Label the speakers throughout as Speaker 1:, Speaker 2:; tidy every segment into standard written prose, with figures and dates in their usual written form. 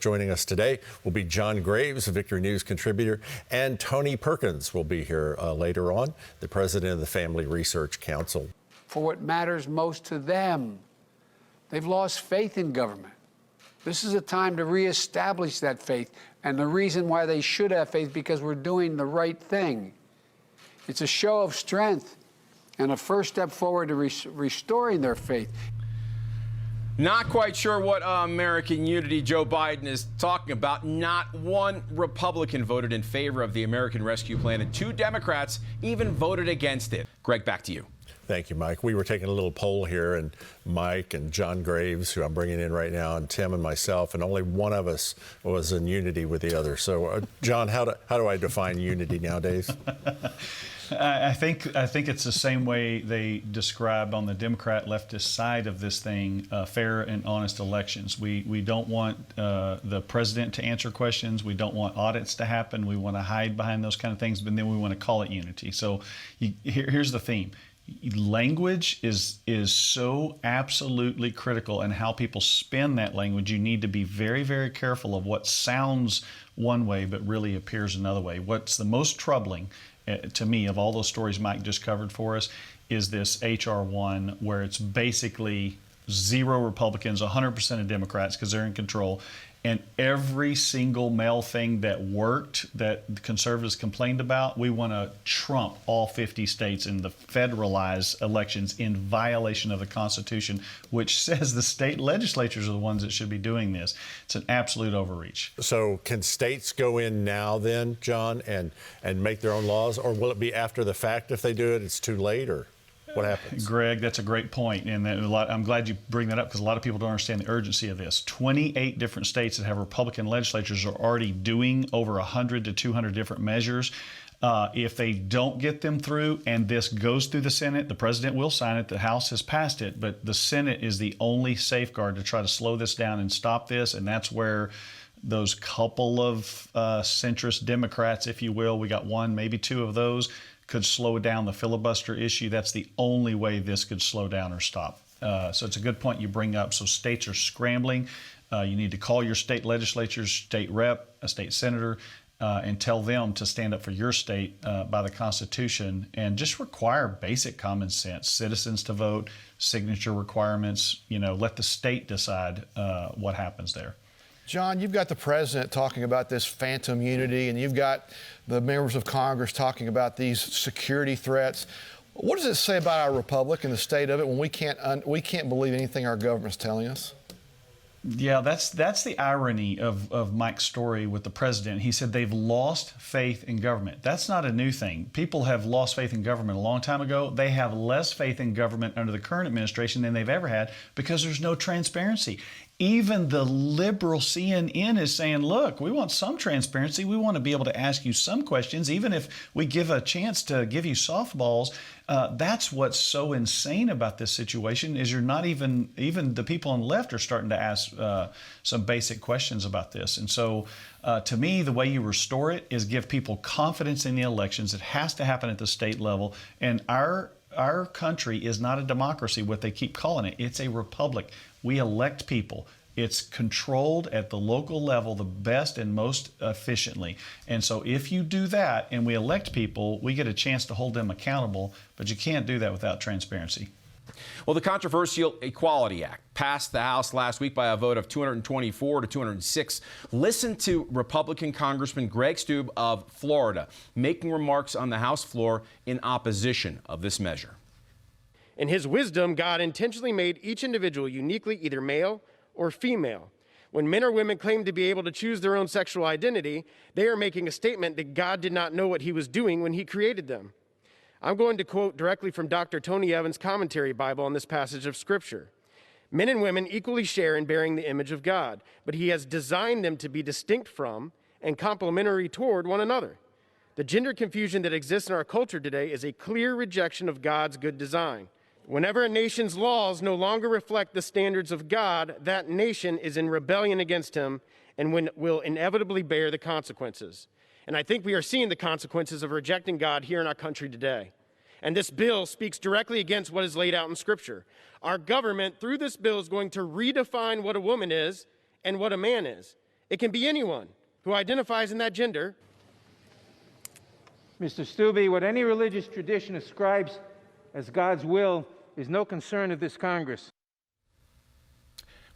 Speaker 1: Joining us today will be John Graves, a Victory News contributor, and Tony Perkins will be here later on, the president of the Family Research Council.
Speaker 2: For what matters most to them. They've lost faith in government. This is a time to reestablish that faith. And the reason why they should have faith, because we're doing the right thing. It's a show of strength and a first step forward to restoring their faith.
Speaker 3: Not quite sure what American unity Joe Biden is talking about. Not one Republican voted in favor of the American Rescue Plan, and 2 Democrats even voted against it. Greg, back to you.
Speaker 1: Thank you, Mike. We were taking a little poll here, and Mike and John Graves, who I'm bringing in right now, and Tim and myself, and only one of us was in unity with the other. So, John, how do I define unity nowadays?
Speaker 4: I think it's the same way they describe on the Democrat leftist side of this thing, fair and honest elections. We don't want the president to answer questions. We don't want audits to happen. We want to hide behind those kind of things, but then we want to call it unity. So here's the theme. Language is so absolutely critical, and how people spin that language. You need to be very, very careful of what sounds one way but really appears another way. What's the most troubling to me of all those stories Mike just covered for us is this H.R. 1, where it's basically 0 Republicans, 100% of Democrats, because they're in control. And every single male thing that worked, that the conservatives complained about, we want to trump all 50 states in the federalized elections in violation of the Constitution, which says the state legislatures are the ones that should be doing this. It's an absolute overreach.
Speaker 1: So can states go in now then, John, and make their own laws? Or will it be after the fact if they do it, it's too late? Or what happens?
Speaker 4: Greg, that's a great point, and I'm glad you bring that up, because a lot of people don't understand the urgency of this. 28 different states that have Republican legislatures are already doing over 100 to 200 different measures. If they don't get them through and this goes through the Senate, the president will sign it. The House has passed it, but the Senate is the only safeguard to try to slow this down and stop this, and that's where those couple of centrist Democrats, if you will, we got 1, maybe 2 of those, could slow down the filibuster issue. That's the only way this could slow down or stop. So it's a good point you bring up. So states are scrambling. You need to call your state legislatures, state rep, a state senator, and tell them to stand up for your state by the Constitution, and just require basic common sense. Citizens to vote, signature requirements, let the state decide what happens there.
Speaker 5: John, you've got the president talking about this phantom unity, and you've got the members of Congress talking about these security threats. What does it say about our republic and the state of it when we can't believe anything our government's telling us?
Speaker 4: Yeah, that's the irony of Mike's story with the president. He said they've lost faith in government. That's not a new thing. People have lost faith in government a long time ago. They have less faith in government under the current administration than they've ever had, because there's no transparency. Even the liberal CNN is saying, look, we want some transparency. We want to be able to ask you some questions, even if we give a chance to give you softballs. That's what's so insane about this situation, is you're not even the people on the left are starting to ask some basic questions about this. And so to me, the way you restore it is give people confidence in the elections. It has to happen at the state level. And our country is not a democracy, what they keep calling it. It's a republic. We elect people. It's controlled at the local level the best and most efficiently. And so if you do that and we elect people, we get a chance to hold them accountable, but you can't do that without transparency.
Speaker 3: Well, the controversial Equality Act passed the House last week by a vote of 224 to 206. Listen to Republican Congressman Greg Steube of Florida making remarks on the House floor in opposition of this measure.
Speaker 6: In his wisdom, God intentionally made each individual uniquely either male or female. When men or women claim to be able to choose their own sexual identity, they are making a statement that God did not know what he was doing when he created them. I'm going to quote directly from Dr. Tony Evans' commentary Bible on this passage of Scripture. Men and women equally share in bearing the image of God, but he has designed them to be distinct from and complementary toward one another. The gender confusion that exists in our culture today is a clear rejection of God's good design. Whenever a nation's laws no longer reflect the standards of God, that nation is in rebellion against him and will inevitably bear the consequences. And I think we are seeing the consequences of rejecting God here in our country today. And this bill speaks directly against what is laid out in Scripture. Our government, through this bill, is going to redefine what a woman is and what a man is. It can be anyone who identifies in that gender.
Speaker 7: Mr. Stubbe, what any religious tradition ascribes as God's will is no concern of this Congress.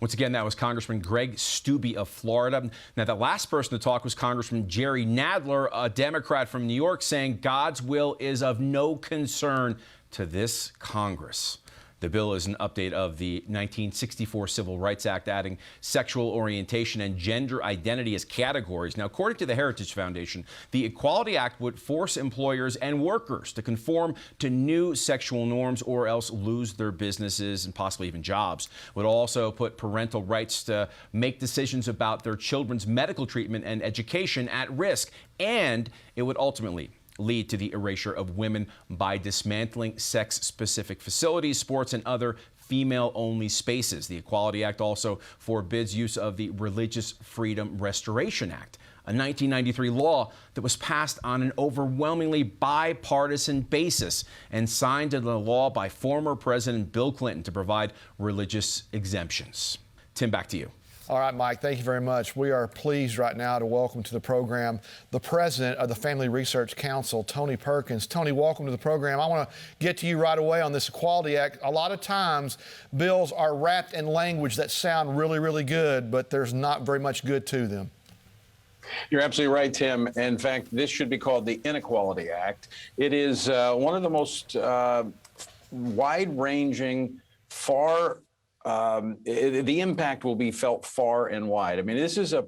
Speaker 3: Once again, that was Congressman Greg Stubbe of Florida. Now, the last person to talk was Congressman Jerry Nadler, a Democrat from New York, saying God's will is of no concern to this Congress. The bill is an update of the 1964 Civil Rights Act, adding sexual orientation and gender identity as categories. Now, according to the Heritage Foundation, the Equality Act would force employers and workers to conform to new sexual norms or else lose their businesses and possibly even jobs. It would also put parental rights to make decisions about their children's medical treatment and education at risk. And it would ultimately lead to the erasure of women by dismantling sex-specific facilities, sports, and other female-only spaces. The Equality Act also forbids use of the Religious Freedom Restoration Act, a 1993 law that was passed on an overwhelmingly bipartisan basis and signed into law by former President Bill Clinton to provide religious exemptions. Tim, back to you.
Speaker 5: All right, Mike, thank you very much. We are pleased right now to welcome to the program the president of the Family Research Council, Tony Perkins. Tony, welcome to the program. I want to get to you right away on this Equality Act. A lot of times, bills are wrapped in language that sound really, really good, but there's not very much good to them.
Speaker 8: You're absolutely right, Tim. In fact, this should be called the Inequality Act. It is one of the most wide-ranging, the impact will be felt far and wide. I mean, this is a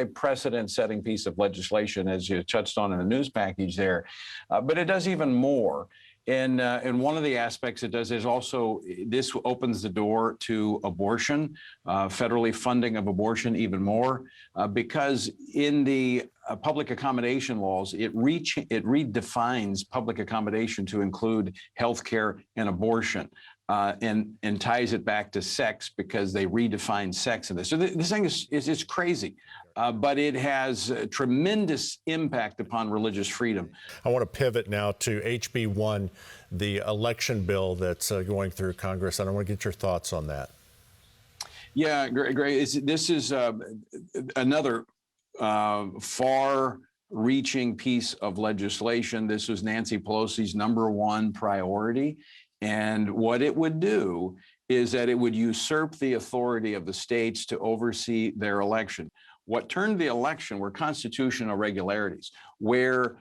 Speaker 8: precedent-setting piece of legislation, as you touched on in the news package there, but it does even more. And one of the aspects it does is also this opens the door to abortion, federally funding of abortion even more, because in the public accommodation laws, it redefines public accommodation to include health care and abortion. And ties it back to sex because they redefine sex in this. So this thing is crazy, but it has a tremendous impact upon religious freedom.
Speaker 1: I want to pivot now to HB 1, the election bill that's going through Congress, and I want to get your thoughts on that.
Speaker 8: Yeah, great. This is another far-reaching piece of legislation. This was Nancy Pelosi's #1 priority. And what it would do is that it would usurp the authority of the states to oversee their election. What turned the election were constitutional irregularities, where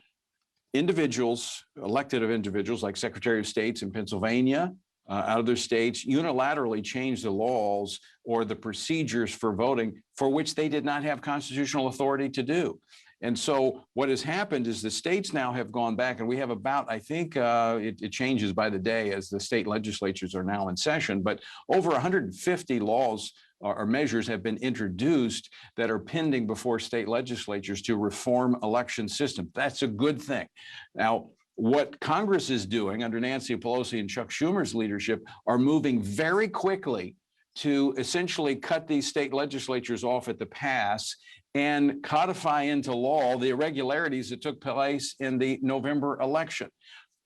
Speaker 8: individuals, elected individuals like Secretary of States in Pennsylvania, out of their states, unilaterally changed the laws or the procedures for voting for which they did not have constitutional authority to do. And so what has happened is the states now have gone back, and we have about, I think it changes by the day as the state legislatures are now in session, but over 150 laws or measures have been introduced that are pending before state legislatures to reform election system. That's a good thing. Now, what Congress is doing under Nancy Pelosi and Chuck Schumer's leadership are moving very quickly to essentially cut these state legislatures off at the pass and codify into law the irregularities that took place in the November election.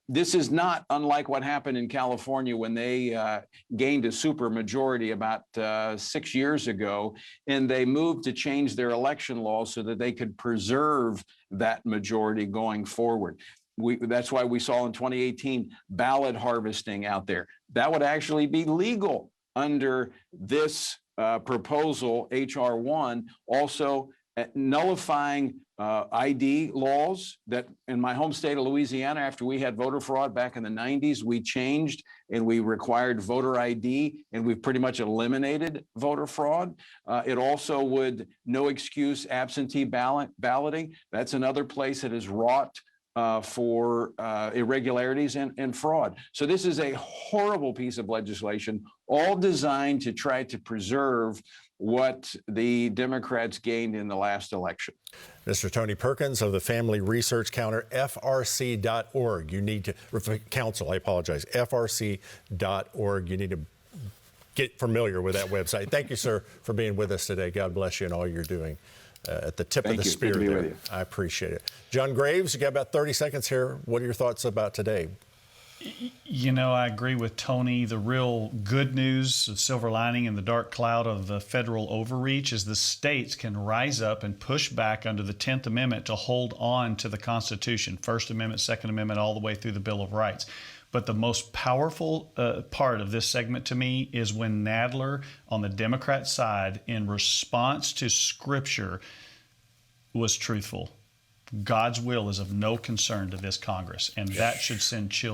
Speaker 8: This is not unlike what happened in California when they gained a supermajority about 6 years ago, and they moved to change their election laws so that they could preserve that majority going forward. That's why we saw in 2018 ballot harvesting out there. That would actually be legal under this proposal, HR 1, also nullifying ID laws that in my home state of Louisiana, after we had voter fraud back in the 90s, we changed and we required voter ID, and we've pretty much eliminated voter fraud. It also would no excuse absentee balloting. That's another place that is wrought for irregularities and fraud. So this is a horrible piece of legislation, all designed to try to preserve what the Democrats gained in the last election.
Speaker 1: Mr. Tony Perkins of the Family Research Counter, FRC.org. You need to, council, I apologize, FRC.org. You need to get familiar with that website. Thank you, sir, for being with us today. God bless you and all you're doing. At the tip of the spear there. I appreciate it. John Graves, you got about 30 seconds here. What are your thoughts about today?
Speaker 4: You know, I agree with Tony. The real good news, the silver lining in the dark cloud of the federal overreach, is the states can rise up and push back under the 10th Amendment to hold on to the Constitution, First Amendment, Second Amendment, all the way through the Bill of Rights. But the most powerful part of this segment to me is when Nadler, on the Democrat side, in response to Scripture, was truthful. God's will is of no concern to this Congress, and that should send chills